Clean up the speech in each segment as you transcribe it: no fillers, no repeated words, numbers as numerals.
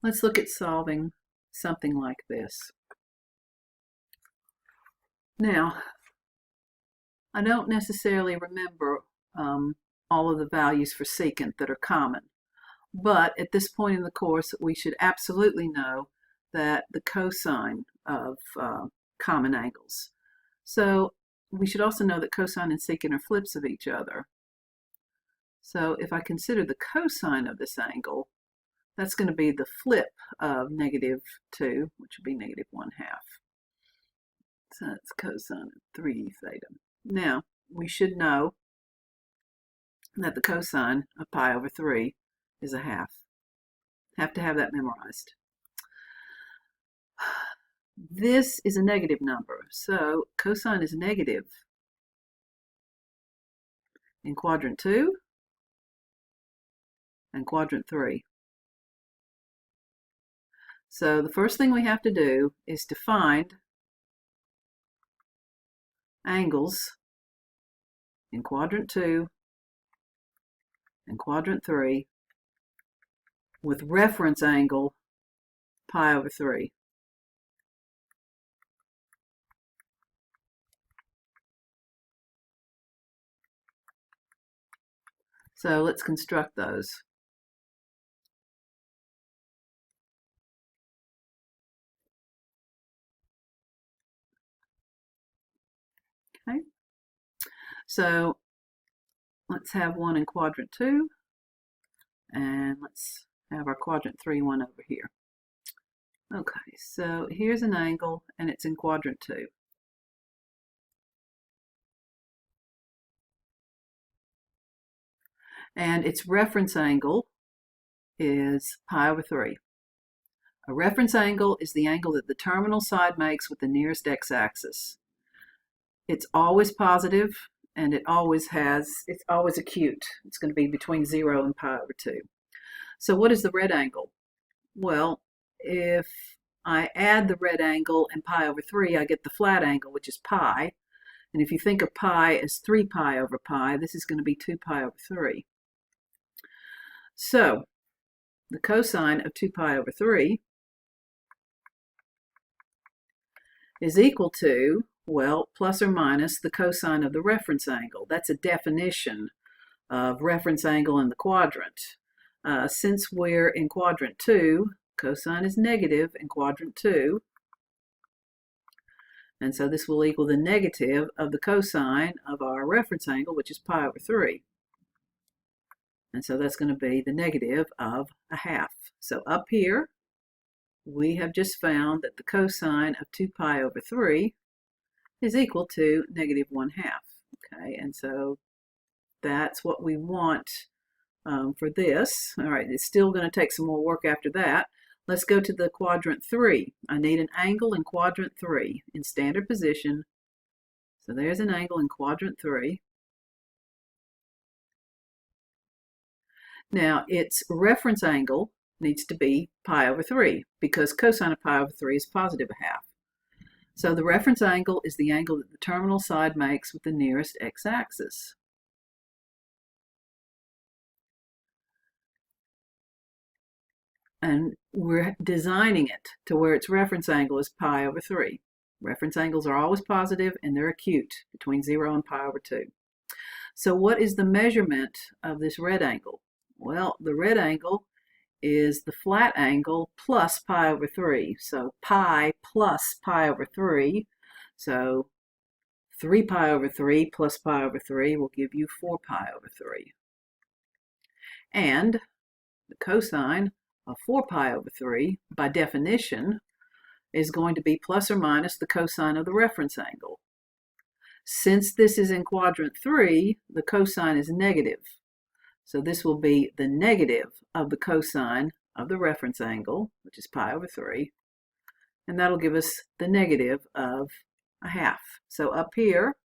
Let's look at solving something like this. Now, I don't necessarily remember all of the values for secant that are common, but at this point in the course, we should absolutely know that the cosine of common angles. So we should also know that cosine and secant are flips of each other. So if I consider the cosine of this angle, that's going to be the flip of -2, which would be -1/2. So that's cosine of 3 theta. Now, we should know that the cosine of pi over 3 is 1/2. Have to have that memorized. This is a negative number, so cosine is negative in quadrant 2 and quadrant 3. So the first thing we have to do is to find angles in quadrant 2 and quadrant 3 with reference angle pi over 3. So let's construct those. Okay. So let's have one in quadrant 2, and let's have our quadrant 3 one over here. Okay, so here's an angle, and it's in quadrant 2. And its reference angle is pi over 3. A reference angle is the angle that the terminal side makes with the nearest x-axis. It's always positive, and it's always acute. It's going to be between 0 and pi over 2. So what is the red angle? Well, if I add the red angle and pi over 3, I get the flat angle, which is pi. And if you think of pi as 3 pi over pi, this is going to be 2 pi over 3. So the cosine of 2 pi over 3 is equal to, well, plus or minus the cosine of the reference angle. That's a definition of reference angle in the quadrant. Since we're in quadrant 2, cosine is negative in quadrant 2. And so this will equal the negative of the cosine of our reference angle, which is pi over 3. And so that's going to be the negative of 1/2. So up here, we have just found that the cosine of 2 pi over 3 is equal to -1/2. Okay, and so that's what we want for this. All right, it's still going to take some more work after that. Let's go to the quadrant 3. I need an angle in quadrant 3 in standard position. So there's an angle in quadrant 3. Now, its reference angle needs to be pi over 3 because cosine of pi over 3 is positive 1/2. So the reference angle is the angle that the terminal side makes with the nearest x-axis. And we're designing it to where its reference angle is pi over 3. Reference angles are always positive and they're acute between 0 and pi over 2. So what is the measurement of this red angle? Well, the red angle is the flat angle plus pi over 3. So pi plus pi over 3. So 3 pi over 3 plus pi over 3 will give you 4 pi over 3. And the cosine of 4 pi over 3, by definition, is going to be plus or minus the cosine of the reference angle. Since this is in quadrant 3, the cosine is negative. So this will be the negative of the cosine of the reference angle, which is pi over 3. And that'll give us the negative of 1/2. So up here,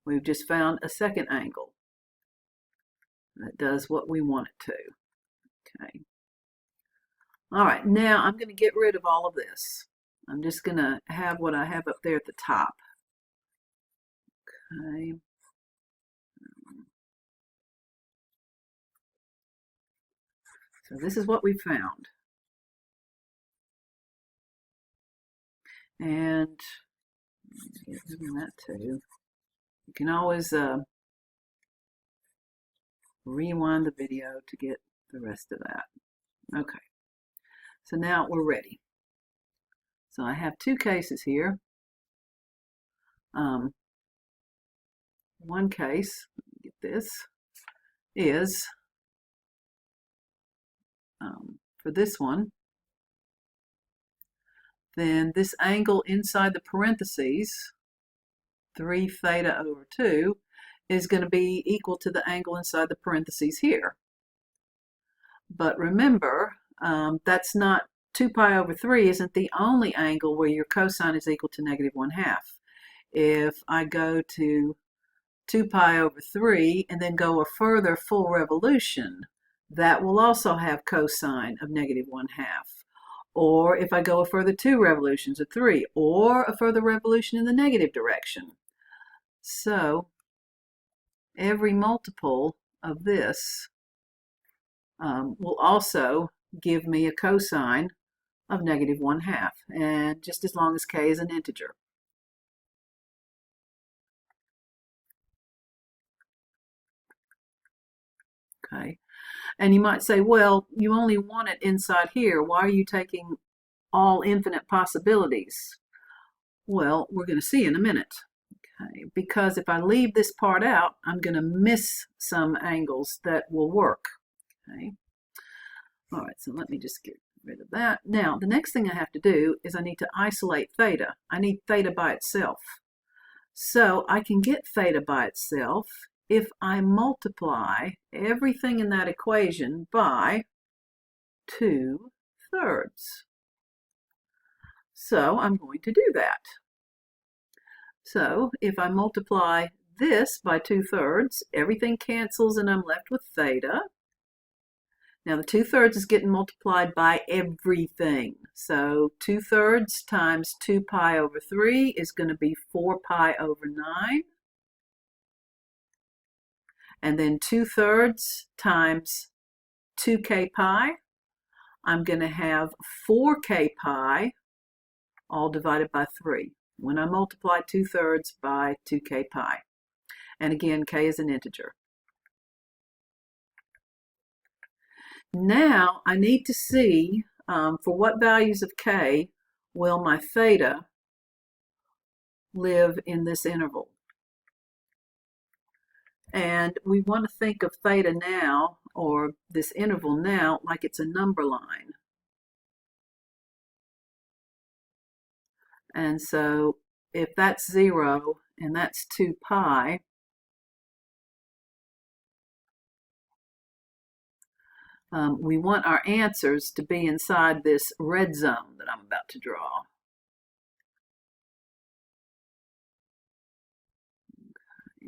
we've just found a second angle that does what we want it to. Okay. All right, now I'm going to get rid of all of this. I'm just going to have what I have up there at the top. Okay. So this is what we found. And get rid of that too. You can always rewind the video to get the rest of that. Okay, so now we're ready. So I have two cases here. One case, get this, is for this one, then this angle inside the parentheses, 3 theta over 2, is going to be equal to the angle inside the parentheses here. But remember, that's not 2 pi over 3 isn't the only angle where your cosine is equal to negative 1/2. If I go to 2 pi over 3 and then go a further full revolution, that will also have cosine of negative 1/2. Or if I go a further 2 revolutions, or 3, or a further revolution in the negative direction. So every multiple of this will also give me a cosine of negative 1/2, and just as long as k is an integer. Okay, and you might say, well, you only want it inside here. Why are you taking all infinite possibilities? Well, we're going to see in a minute. Okay, because if I leave this part out, I'm going to miss some angles that will work. Okay. All right, so let me just get rid of that. Now, the next thing I have to do is I need to isolate theta. I need theta by itself. So I can get theta by itself if I multiply everything in that equation by 2/3. So I'm going to do that. So if I multiply this by 2/3, everything cancels and I'm left with theta. Now the 2/3 is getting multiplied by everything. So 2/3 times 2 pi over 3 is going to be 4 pi over 9. And then 2/3 times 2k pi, I'm going to have 4k pi all divided by 3 when I multiply 2/3 by 2k pi. And again, k is an integer. Now I need to see for what values of k will my theta live in this interval. And we want to think of theta now, or this interval now, like it's a number line. And so if that's 0 and that's 2 pi, we want our answers to be inside this red zone that I'm about to draw.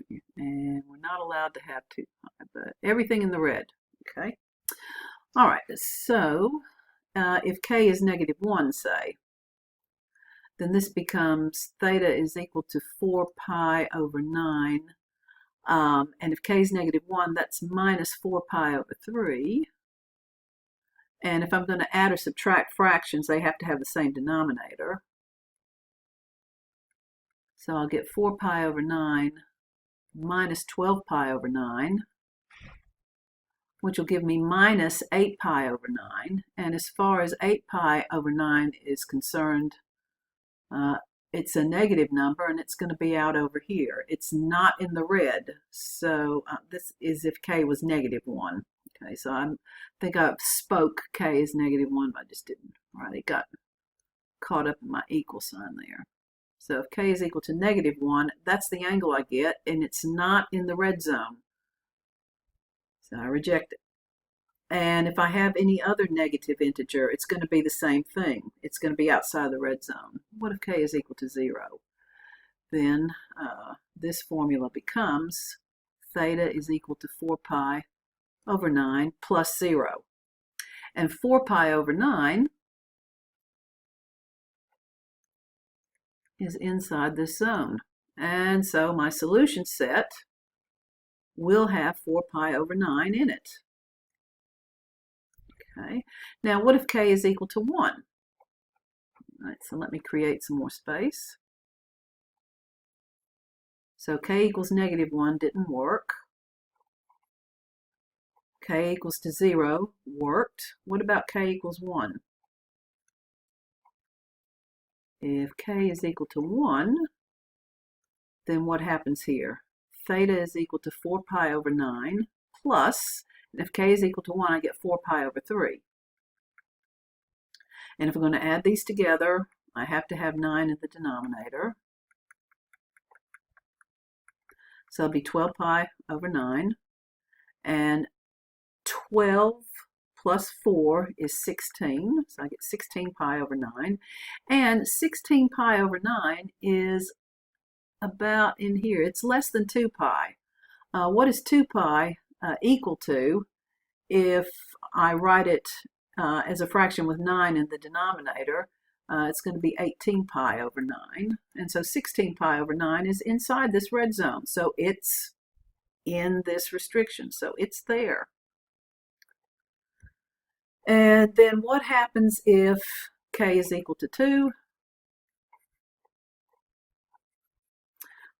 Okay. And we're not allowed to have 2 pi, but everything in the red. Okay. All right, so if k is -1, say, then this becomes theta is equal to 4 pi over 9. And if k is -1, that's minus 4 pi over 3. And if I'm going to add or subtract fractions, they have to have the same denominator. So I'll get 4 pi over 9 minus 12 pi over 9, which will give me minus 8 pi over 9. And as far as 8 pi over 9 is concerned, it's a negative number, and it's going to be out over here. It's not in the red, so this is if k was -1. Okay, so I think I spoke k is -1, but I just didn't. All right, it got caught up in my equal sign there. So if k is equal to -1, that's the angle I get, and it's not in the red zone. So I reject it. And if I have any other negative integer, it's going to be the same thing. It's going to be outside the red zone. What if k is equal to 0? Then this formula becomes theta is equal to 4 pi over 9 plus 0. And 4 pi over 9 is inside this zone. And so my solution set will have 4 pi over 9 in it. Okay. Now what if k is equal to 1? All right, so let me create some more space. So k equals -1 didn't work. K equals to 0 worked. What about k equals 1? If k is equal to 1, then what happens here? Theta is equal to 4 pi over 9 plus, and if k is equal to 1, I get 4 pi over 3. And if I'm going to add these together, I have to have 9 in the denominator. So it'll be 12 pi over 9. And 12 plus 4 is 16. So I get 16 pi over 9. And 16 pi over 9 is about in here. It's less than 2 pi. What is 2 pi equal to if I write it as a fraction with 9 in the denominator? It's going to be 18 pi over 9. And so 16 pi over 9 is inside this red zone. So it's in this restriction. So it's there. And then what happens if k is equal to 2?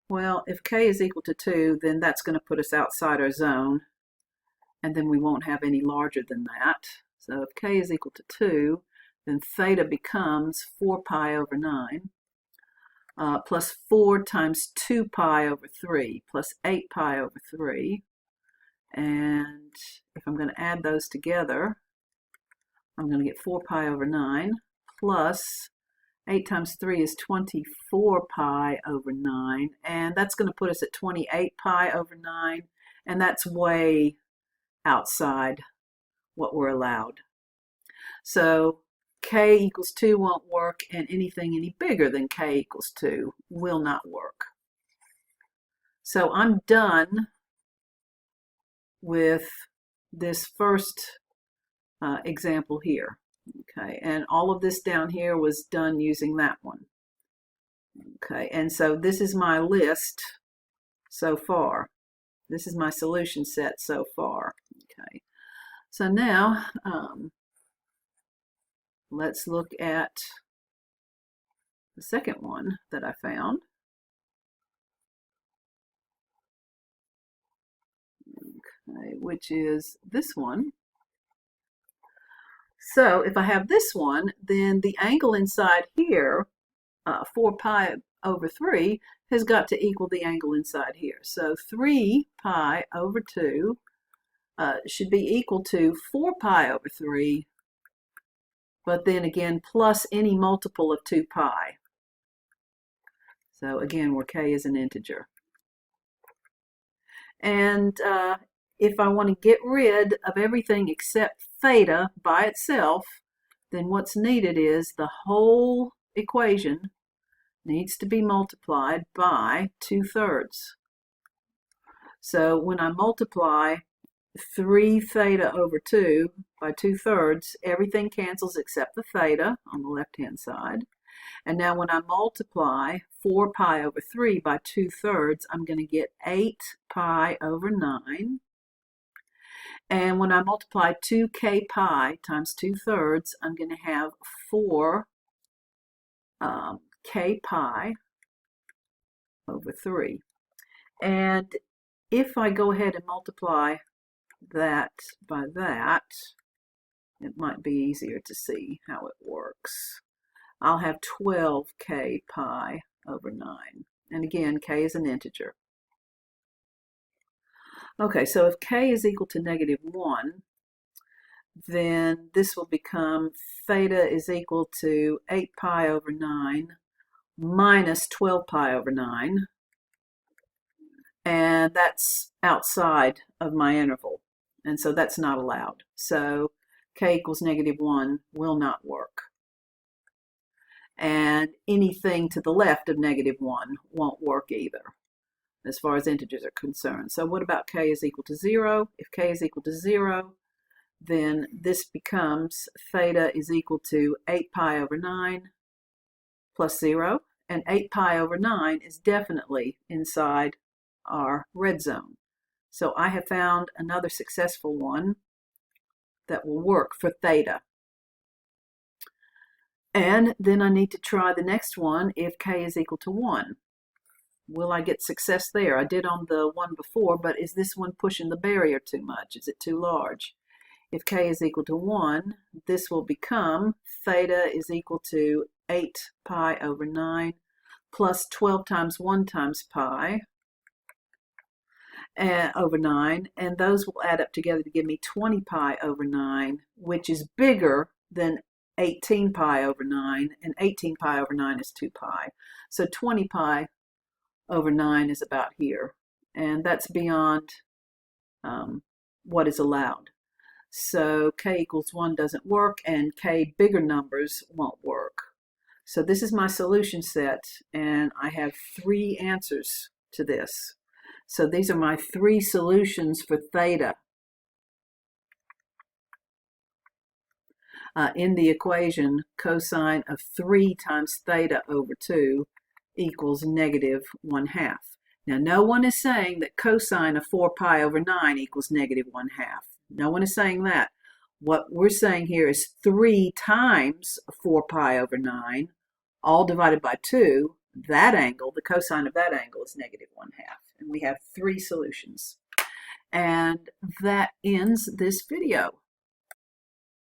Well, if k is equal to 2, then that's going to put us outside our zone. And then we won't have any larger than that. So if k is equal to 2, then theta becomes 4 pi over 9 plus 4 times 2 pi over 3 plus 8 pi over 3. And if I'm going to add those together, I'm going to get 4 pi over 9 plus 8 times 3 is 24 pi over 9. And that's going to put us at 28 pi over 9. And that's way outside what we're allowed. So k equals 2 won't work, and anything any bigger than k equals 2 will not work. So I'm done with this first example here. Okay, and all of this down here was done using that one. Okay, and so this is my list so far. This is my solution set so far. Okay, so now let's look at the second one that I found. Okay, which is this one. So if I have this one, then the angle inside here, 4 pi over 3, has got to equal the angle inside here. So 3 pi over 2 should be equal to 4 pi over 3, but then again plus any multiple of 2 pi. So again, where k is an integer. And if I want to get rid of everything except theta by itself, then what's needed is the whole equation needs to be multiplied by 2/3. So when I multiply 3 theta over 2 by 2/3, everything cancels except the theta on the left-hand side. And now when I multiply 4 pi over 3 by 2/3, I'm going to get 8 pi over 9. And when I multiply 2k pi times 2/3, I'm going to have 4 k pi over 3. And if I go ahead and multiply that by that, it might be easier to see how it works. I'll have 12k pi over 9. And again, k is an integer. Okay, so if k is equal to -1, then this will become theta is equal to 8 pi over 9 minus 12 pi over 9. And that's outside of my interval. And so that's not allowed. So k equals -1 will not work. And anything to the left of -1 won't work either, as far as integers are concerned. So what about k is equal to 0? If k is equal to 0, then this becomes theta is equal to 8 pi over 9 plus 0. And 8 pi over 9 is definitely inside our red zone. So I have found another successful one that will work for theta. And then I need to try the next one if k is equal to 1. Will I get success there? I did on the one before, but is this one pushing the barrier too much? Is it too large? If k is equal to 1, this will become theta is equal to 8 pi over 9 plus 12 times 1 times pi over 9, and those will add up together to give me 20 pi over 9, which is bigger than 18 pi over 9, and 18 pi over 9 is 2 pi. So 20 pi over 9 is about here, and that's beyond what is allowed. So k equals 1 doesn't work, and k bigger numbers won't work. So this is my solution set, and I have 3 answers to this. So these are my 3 solutions for theta. In the equation, cosine of 3 times theta over 2 equals negative 1/2. Now, no one is saying that cosine of 4 pi over 9 equals negative 1/2. No one is saying that. What we're saying here is 3 times 4 pi over 9, all divided by 2. That angle, the cosine of that angle, is negative 1/2. And we have 3 solutions. And that ends this video.